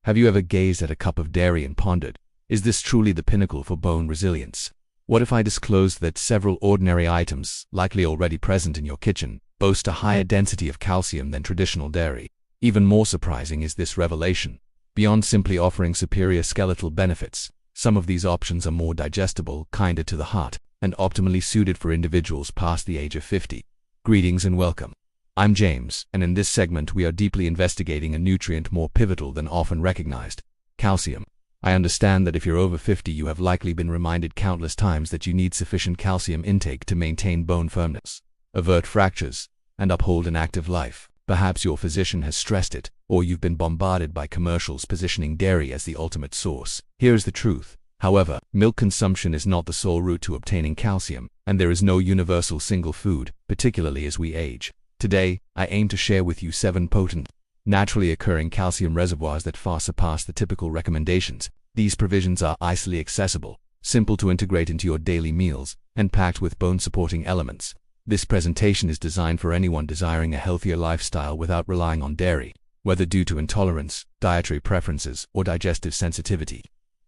Have you ever gazed at a cup of dairy and pondered, is this truly the pinnacle for bone resilience? What if I disclosed that several ordinary items, likely already present in your kitchen, boast a higher density of calcium than traditional dairy? Even more surprising is this revelation. Beyond simply offering superior skeletal benefits, some of these options are more digestible, kinder to the heart, and optimally suited for individuals past the age of 50. Greetings and welcome. I'm James, and in this segment we are deeply investigating a nutrient more pivotal than often recognized: calcium. I understand that if you're over 50 you have likely been reminded countless times that you need sufficient calcium intake to maintain bone firmness, avert fractures, and uphold an active life. Perhaps your physician has stressed it, or you've been bombarded by commercials positioning dairy as the ultimate source. Here's the truth. However, milk consumption is not the sole route to obtaining calcium, and there is no universal single food, particularly as we age. Today, I aim to share with you 7 potent, naturally occurring calcium reservoirs that far surpass the typical recommendations. These provisions are easily accessible, simple to integrate into your daily meals, and packed with bone-supporting elements. This presentation is designed for anyone desiring a healthier lifestyle without relying on dairy, whether due to intolerance, dietary preferences, or digestive sensitivity.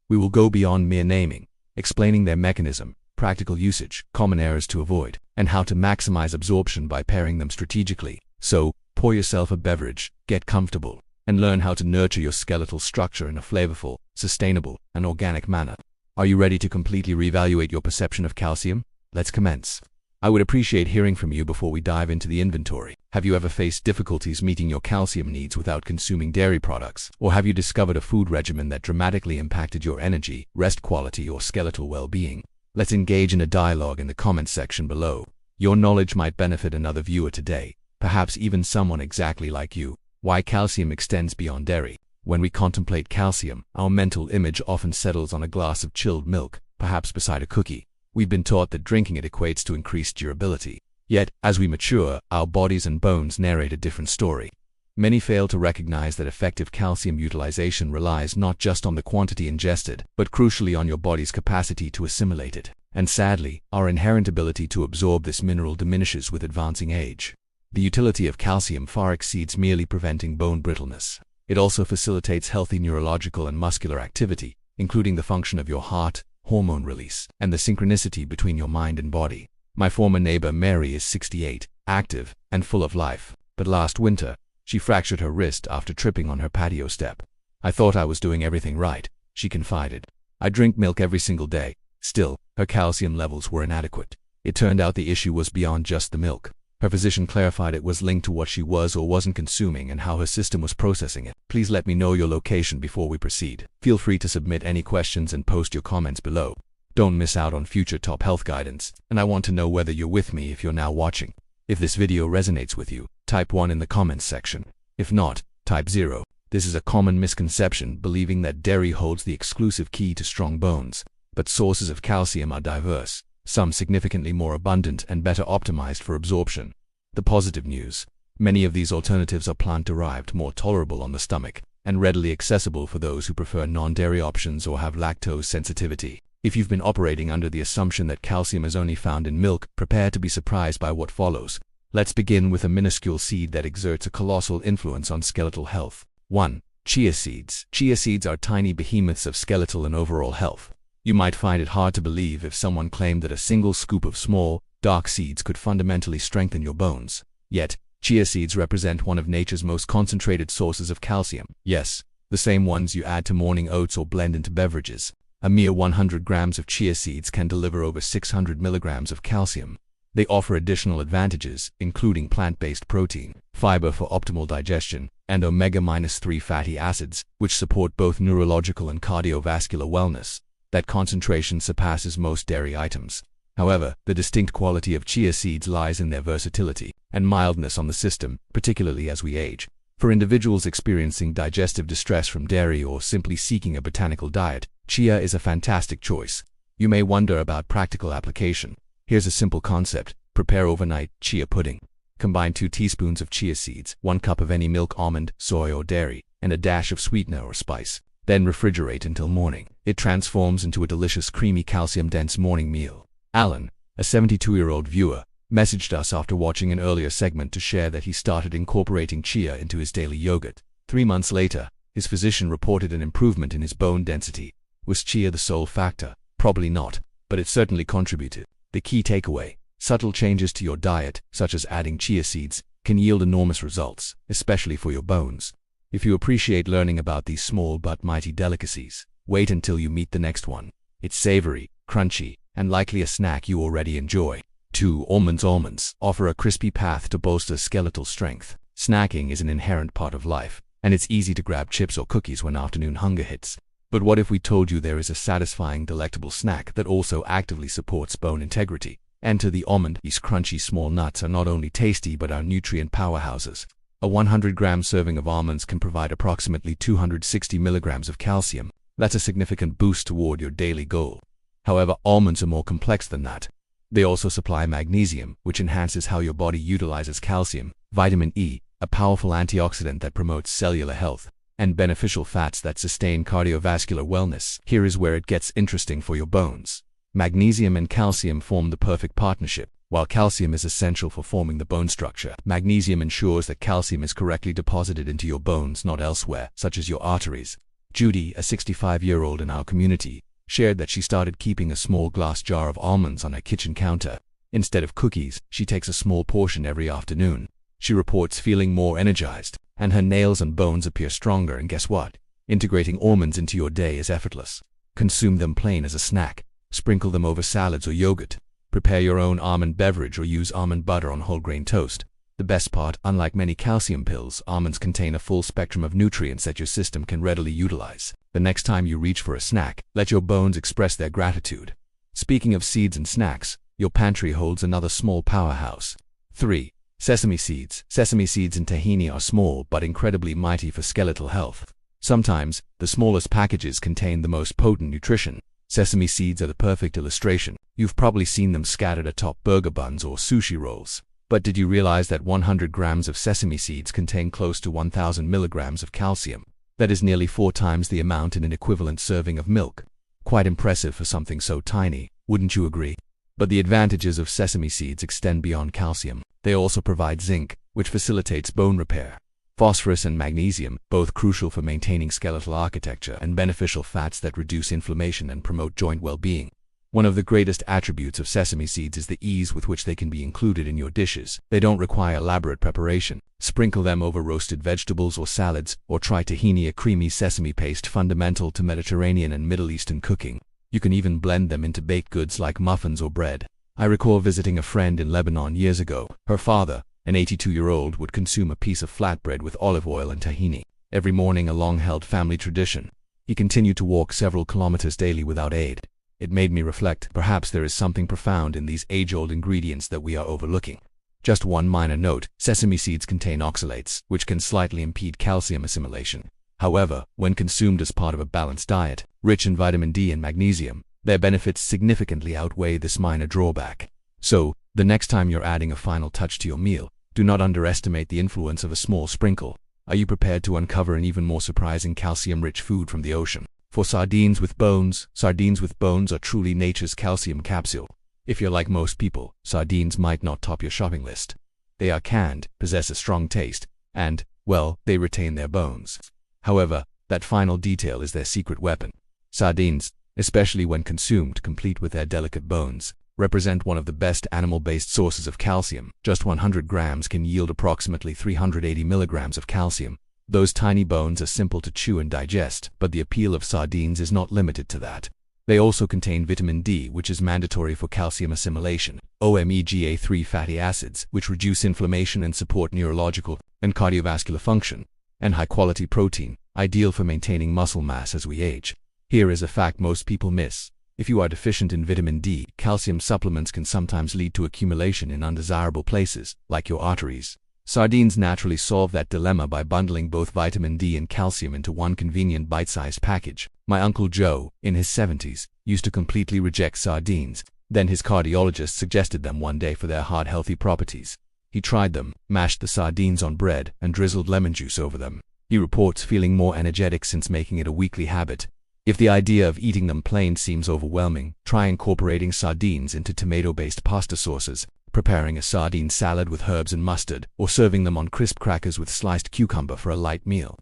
We will go beyond mere naming, explaining their mechanism, practical usage, common errors to avoid, and how to maximize absorption by pairing them strategically. So, pour yourself a beverage, get comfortable, and learn how to nurture your skeletal structure in a flavorful, sustainable, and organic manner. Are you ready to completely reevaluate your perception of calcium? Let's commence. I would appreciate hearing from you before we dive into the inventory. Have you ever faced difficulties meeting your calcium needs without consuming dairy products? Or have you discovered a food regimen that dramatically impacted your energy, rest quality, or skeletal well-being? Let's engage in a dialogue in the comments section below. Your knowledge might benefit another viewer today, perhaps even someone exactly like you. Why calcium extends beyond dairy. When we contemplate calcium, our mental image often settles on a glass of chilled milk, perhaps beside a cookie. We've been taught that drinking it equates to increased durability. Yet, as we mature, our bodies and bones narrate a different story. Many fail to recognize that effective calcium utilization relies not just on the quantity ingested, but crucially on your body's capacity to assimilate it. And sadly, our inherent ability to absorb this mineral diminishes with advancing age. The utility of calcium far exceeds merely preventing bone brittleness. It also facilitates healthy neurological and muscular activity, including the function of your heart, hormone release, and the synchronicity between your mind and body. My former neighbor Mary is 68, active, and full of life, but last winter, she fractured her wrist after tripping on her patio step. I thought I was doing everything right, she confided. I drink milk every single day. Still, her calcium levels were inadequate. It turned out the issue was beyond just the milk. Her physician clarified it was linked to what she was or wasn't consuming and how her system was processing it. Please let me know your location before we proceed. Feel free to submit any questions and post your comments below. Don't miss out on future top health guidance, and I want to know whether you're with me if you're now watching. If this video resonates with you, type 1 in the comments section. If not, type 0. This is a common misconception, believing that dairy holds the exclusive key to strong bones. But sources of calcium are diverse, some significantly more abundant and better optimized for absorption. The positive news: many of these alternatives are plant-derived, more tolerable on the stomach, and readily accessible for those who prefer non-dairy options or have lactose sensitivity. If you've been operating under the assumption that calcium is only found in milk, prepare to be surprised by what follows. Let's begin with a minuscule seed that exerts a colossal influence on skeletal health. 1. Chia seeds. Chia seeds are tiny behemoths of skeletal and overall health. You might find it hard to believe if someone claimed that a single scoop of small, dark seeds could fundamentally strengthen your bones. Yet, chia seeds represent one of nature's most concentrated sources of calcium. Yes, the same ones you add to morning oats or blend into beverages. A mere 100 grams of chia seeds can deliver over 600 milligrams of calcium. They offer additional advantages, including plant-based protein, fiber for optimal digestion, and omega-3 fatty acids, which support both neurological and cardiovascular wellness. That concentration surpasses most dairy items. However, the distinct quality of chia seeds lies in their versatility and mildness on the system, particularly as we age. For individuals experiencing digestive distress from dairy or simply seeking a botanical diet, chia is a fantastic choice. You may wonder about practical application. Here's a simple concept. Prepare overnight chia pudding. Combine 2 teaspoons of chia seeds, 1 cup of any milk, almond, soy, or dairy, and a dash of sweetener or spice. Then refrigerate until morning. It transforms into a delicious, creamy, calcium-dense morning meal. Alan, a 72-year-old viewer, messaged us after watching an earlier segment to share that he started incorporating chia into his daily yogurt. 3 months later, His physician reported an improvement in his bone density. Was chia the sole factor? Probably not, but it certainly contributed. The key takeaway: subtle changes to your diet, such as adding chia seeds, can yield enormous results, especially for your bones. If you appreciate learning about these small but mighty delicacies, wait until you meet the next one. It's savory, crunchy, and likely a snack you already enjoy. 2. Almonds. Almonds offer a crispy path to bolster skeletal strength. Snacking is an inherent part of life, and it's easy to grab chips or cookies when afternoon hunger hits. But what if we told you there is a satisfying, delectable snack that also actively supports bone integrity? Enter the almond. These crunchy small nuts are not only tasty but are nutrient powerhouses. A 100-gram serving of almonds can provide approximately 260 milligrams of calcium. That's a significant boost toward your daily goal. However, almonds are more complex than that. They also supply magnesium, which enhances how your body utilizes calcium, vitamin E, a powerful antioxidant that promotes cellular health, and beneficial fats that sustain cardiovascular wellness. Here is where it gets interesting for your bones. Magnesium and calcium form the perfect partnership. While calcium is essential for forming the bone structure, magnesium ensures that calcium is correctly deposited into your bones, not elsewhere, such as your arteries. Judy, a 65-year-old in our community, shared that she started keeping a small glass jar of almonds on her kitchen counter. Instead of cookies, she takes a small portion every afternoon. She reports feeling more energized, and her nails and bones appear stronger. And guess what? Integrating almonds into your day is effortless. Consume them plain as a snack. Sprinkle them over salads or yogurt. Prepare your own almond beverage or use almond butter on whole grain toast. The best part: unlike many calcium pills, almonds contain a full spectrum of nutrients that your system can readily utilize. The next time you reach for a snack, let your bones express their gratitude. Speaking of seeds and snacks, your pantry holds another small powerhouse. 3. Sesame seeds. Sesame seeds in tahini are small but incredibly mighty for skeletal health. Sometimes, the smallest packages contain the most potent nutrition. Sesame seeds are the perfect illustration. You've probably seen them scattered atop burger buns or sushi rolls. But did you realize that 100 grams of sesame seeds contain close to 1,000 milligrams of calcium? That is nearly 4 times the amount in an equivalent serving of milk. Quite impressive for something so tiny, wouldn't you agree? But the advantages of sesame seeds extend beyond calcium. They also provide zinc, which facilitates bone repair. Phosphorus and magnesium, both crucial for maintaining skeletal architecture, and beneficial fats that reduce inflammation and promote joint well-being. One of the greatest attributes of sesame seeds is the ease with which they can be included in your dishes. They don't require elaborate preparation. Sprinkle them over roasted vegetables or salads, or try tahini, a creamy sesame paste fundamental to Mediterranean and Middle Eastern cooking. You can even blend them into baked goods like muffins or bread. I recall visiting a friend in Lebanon years ago. Her father, an 82-year-old, would consume a piece of flatbread with olive oil and tahini every morning, a long-held family tradition. He continued to walk several kilometers daily without aid. It made me reflect. Perhaps there is something profound in these age-old ingredients that we are overlooking. Just one minor note: sesame seeds contain oxalates, which can slightly impede calcium assimilation. However, when consumed as part of a balanced diet, rich in vitamin D and magnesium, their benefits significantly outweigh this minor drawback. So, the next time you're adding a final touch to your meal, do not underestimate the influence of a small sprinkle. Are you prepared to uncover an even more surprising calcium-rich food from the ocean? For sardines with bones. Sardines with bones are truly nature's calcium capsule. If you're like most people, sardines might not top your shopping list. They are canned, possess a strong taste, and, well, they retain their bones. However, that final detail is their secret weapon. Sardines, especially when consumed complete with their delicate bones, represent one of the best animal-based sources of calcium. Just 100 grams can yield approximately 380 milligrams of calcium. Those tiny bones are simple to chew and digest, but the appeal of sardines is not limited to that. They also contain vitamin D, which is mandatory for calcium assimilation, omega-3 fatty acids, which reduce inflammation and support neurological and cardiovascular function, and high-quality protein, ideal for maintaining muscle mass as we age. Here is a fact most people miss. If you are deficient in vitamin D, calcium supplements can sometimes lead to accumulation in undesirable places, like your arteries. Sardines naturally solve that dilemma by bundling both vitamin D and calcium into one convenient bite-sized package. My Uncle Joe, in his 70s, used to completely reject sardines. Then his cardiologist suggested them one day for their heart-healthy properties. He tried them, mashed the sardines on bread, and drizzled lemon juice over them. He reports feeling more energetic since making it a weekly habit. If the idea of eating them plain seems overwhelming, try incorporating sardines into tomato-based pasta sauces, preparing a sardine salad with herbs and mustard, or serving them on crisp crackers with sliced cucumber for a light meal.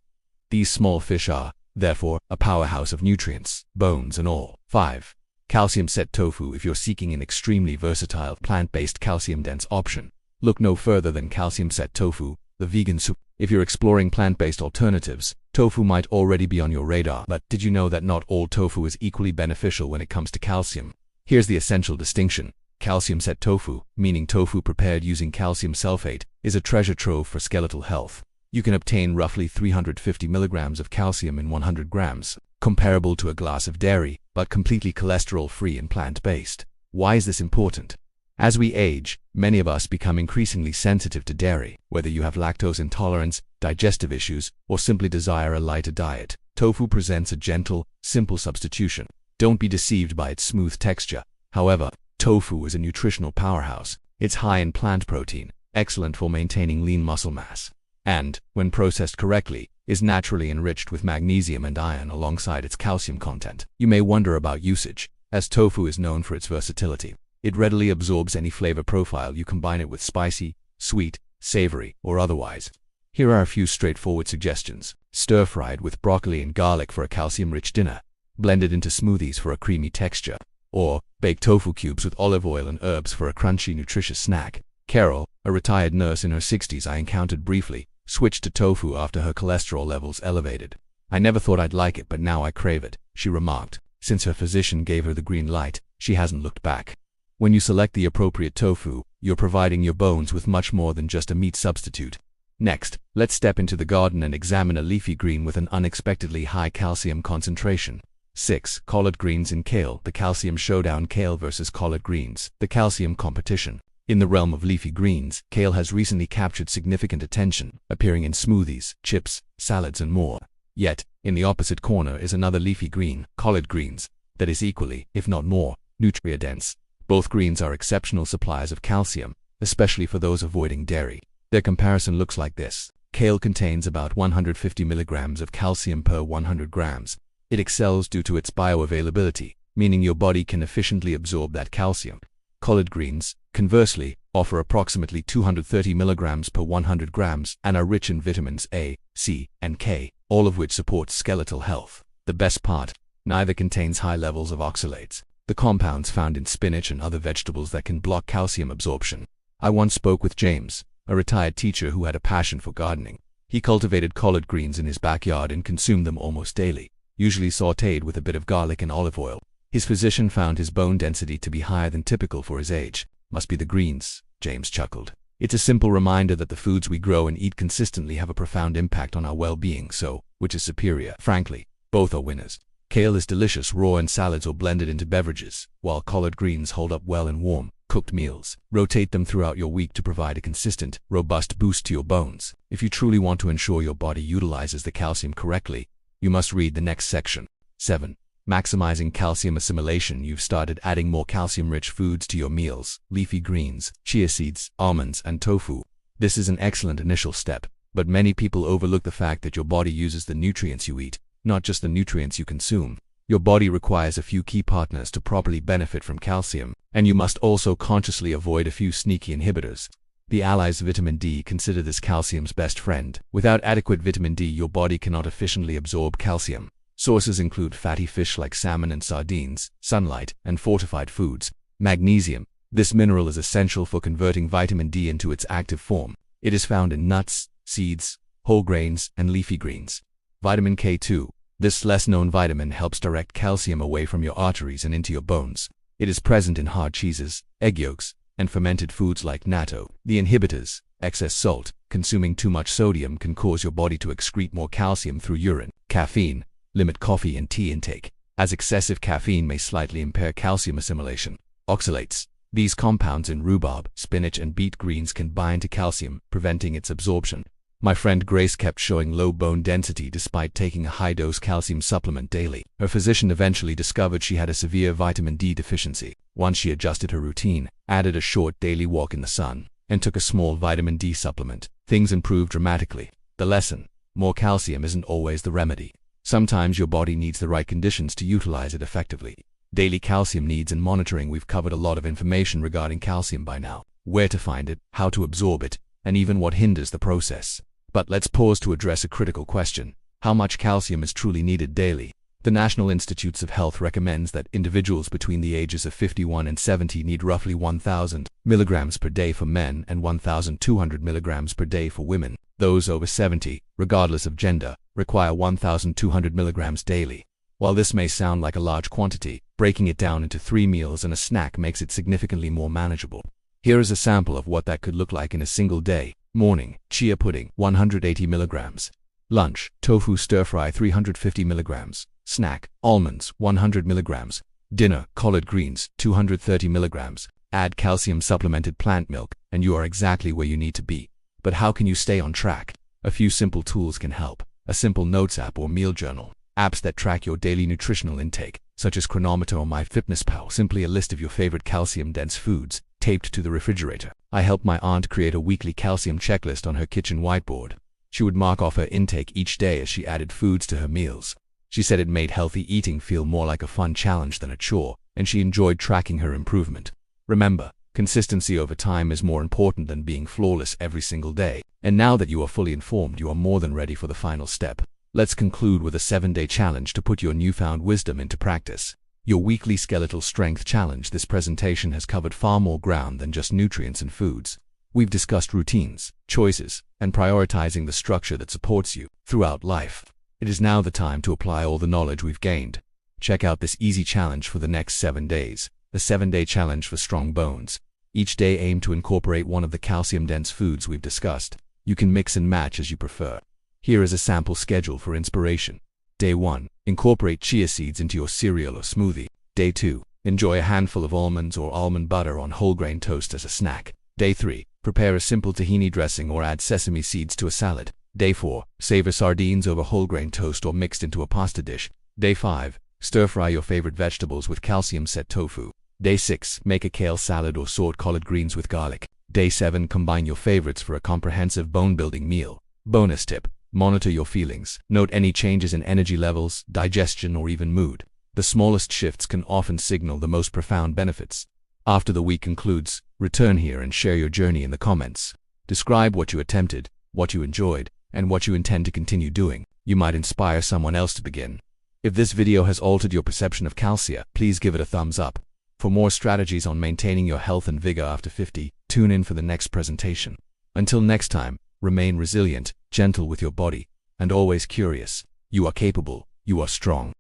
These small fish are, therefore, a powerhouse of nutrients, bones and all. 5. Calcium-Set Tofu. If you're seeking an extremely versatile, plant-based calcium-dense option, look no further than Calcium-Set Tofu, the vegan soup. If you're exploring plant-based alternatives, tofu might already be on your radar. But did you know that not all tofu is equally beneficial when it comes to calcium? Here's the essential distinction. Calcium-Set Tofu, meaning tofu prepared using calcium sulfate, is a treasure trove for skeletal health. You can obtain roughly 350 milligrams of calcium in 100 grams, comparable to a glass of dairy, but completely cholesterol-free and plant-based. Why is this important? As we age, many of us become increasingly sensitive to dairy. Whether you have lactose intolerance, digestive issues, or simply desire a lighter diet, tofu presents a gentle, simple substitution. Don't be deceived by its smooth texture. However, tofu is a nutritional powerhouse. It's high in plant protein, excellent for maintaining lean muscle mass, and, when processed correctly, is naturally enriched with magnesium and iron alongside its calcium content. You may wonder about usage, as tofu is known for its versatility. It readily absorbs any flavor profile you combine it with: spicy, sweet, savory, or otherwise. Here are a few straightforward suggestions. Stir-fried with broccoli and garlic for a calcium-rich dinner. Blended into smoothies for a creamy texture. Or, bake tofu cubes with olive oil and herbs for a crunchy, nutritious snack. Carol, a retired nurse in her 60s I encountered briefly, switched to tofu after her cholesterol levels elevated. "I never thought I'd like it, but now I crave it," she remarked. Since her physician gave her the green light, she hasn't looked back. When you select the appropriate tofu, you're providing your bones with much more than just a meat substitute. Next, let's step into the garden and examine a leafy green with an unexpectedly high calcium concentration. 6. Collard greens and kale. The calcium showdown: kale versus collard greens. The calcium competition. In the realm of leafy greens, kale has recently captured significant attention, appearing in smoothies, chips, salads, and more. Yet, in the opposite corner is another leafy green, collard greens, that is equally, if not more, nutrient-dense. Both greens are exceptional suppliers of calcium, especially for those avoiding dairy. Their comparison looks like this. Kale contains about 150 milligrams of calcium per 100 grams. It excels due to its bioavailability, meaning your body can efficiently absorb that calcium. Collard greens, conversely, offer approximately 230 milligrams per 100 grams and are rich in vitamins A, C, and K, all of which support skeletal health. The best part, neither contains high levels of oxalates, the compounds found in spinach and other vegetables that can block calcium absorption. I once spoke with James, a retired teacher who had a passion for gardening. He cultivated collard greens in his backyard and consumed them almost daily, usually sautéed with a bit of garlic and olive oil. His physician found his bone density to be higher than typical for his age. "Must be the greens," James chuckled. It's a simple reminder that the foods we grow and eat consistently have a profound impact on our well-being. So, which is superior? Frankly, both are winners. Kale is delicious raw in salads or blended into beverages, while collard greens hold up well in warm, cooked meals. Rotate them throughout your week to provide a consistent, robust boost to your bones. If you truly want to ensure your body utilizes the calcium correctly, you must read the next section. 7. Maximizing calcium assimilation. You've started adding more calcium-rich foods to your meals: leafy greens, chia seeds, almonds, and tofu. This is an excellent initial step, but many people overlook the fact that your body uses the nutrients you eat, not just the nutrients you consume. Your body requires a few key partners to properly benefit from calcium, and you must also consciously avoid a few sneaky inhibitors. The allies vitamin D. Consider this calcium's best friend. Without adequate vitamin D, your body cannot efficiently absorb calcium. Sources include fatty fish like salmon and sardines, sunlight, and fortified foods. Magnesium. This mineral is essential for converting vitamin D into its active form. It is found in nuts, seeds, whole grains, and leafy greens. Vitamin K2. This less-known vitamin helps direct calcium away from your arteries and into your bones. It is present in hard cheeses, egg yolks, and fermented foods like natto. The inhibitors. Excess salt. Consuming too much sodium can cause your body to excrete more calcium through urine. Caffeine. Limit coffee and tea intake, as excessive caffeine may slightly impair calcium assimilation. Oxalates. These compounds in rhubarb, spinach, and beet greens can bind to calcium, preventing its absorption. My friend Grace kept showing low bone density despite taking a high-dose calcium supplement daily. Her physician eventually discovered she had a severe vitamin D deficiency. Once she adjusted her routine, added a short daily walk in the sun, and took a small vitamin D supplement, things improved dramatically. The lesson: more calcium isn't always the remedy. Sometimes your body needs the right conditions to utilize it effectively. Daily calcium needs and monitoring. We've covered a lot of information regarding calcium by now. Where to find it, how to absorb it, and even what hinders the process. But let's pause to address a critical question. How much calcium is truly needed daily? The National Institutes of Health recommends that individuals between the ages of 51 and 70 need roughly 1,000 milligrams per day for men and 1,200 milligrams per day for women. Those over 70, regardless of gender, require 1,200 milligrams daily. While this may sound like a large quantity, breaking it down into 3 meals and a snack makes it significantly more manageable. Here is a sample of what that could look like in a single day. Morning, chia pudding, 180 milligrams. Lunch, tofu stir-fry, 350 milligrams. Snack, almonds, 100 milligrams. Dinner, collard greens, 230 milligrams. Add calcium-supplemented plant milk, and you are exactly where you need to be. But how can you stay on track? A few simple tools can help. A simple notes app or meal journal. Apps that track your daily nutritional intake, such as Chronometer or MyFitnessPal, simply a list of your favorite calcium-dense foods, taped to the refrigerator. I helped my aunt create a weekly calcium checklist on her kitchen whiteboard. She would mark off her intake each day as she added foods to her meals. She said it made healthy eating feel more like a fun challenge than a chore, and she enjoyed tracking her improvement. Remember, consistency over time is more important than being flawless every single day. And now that you are fully informed, you are more than ready for the final step. Let's conclude with a 7-day challenge to put your newfound wisdom into practice. Your weekly skeletal strength challenge. This presentation has covered far more ground than just nutrients and foods. We've discussed routines, choices, and prioritizing the structure that supports you throughout life. It is now the time to apply all the knowledge we've gained. Check out this easy challenge for the next 7 days. The 7-day challenge for strong bones. Each day aim to incorporate one of the calcium-dense foods we've discussed. You can mix and match as you prefer. Here is a sample schedule for inspiration. Day 1. Incorporate chia seeds into your cereal or smoothie. Day 2. Enjoy a handful of almonds or almond butter on whole grain toast as a snack. Day 3. Prepare a simple tahini dressing or add sesame seeds to a salad. Day 4. Savor sardines over whole grain toast or mixed into a pasta dish. Day 5. Stir-fry your favorite vegetables with calcium-set tofu. Day 6. Make a kale salad or sort collard greens with garlic. Day 7. Combine your favorites for a comprehensive bone-building meal. Bonus tip. Monitor your feelings. Note any changes in energy levels, digestion, or even mood. The smallest shifts can often signal the most profound benefits. After the week concludes, return here and share your journey in the comments. Describe what you attempted, what you enjoyed, and what you intend to continue doing. You might inspire someone else to begin. If this video has altered your perception of calcium, please give it a thumbs up. For more strategies on maintaining your health and vigor after 50, tune in for the next presentation. Until next time, remain resilient, gentle with your body, and always curious. You are capable, you are strong.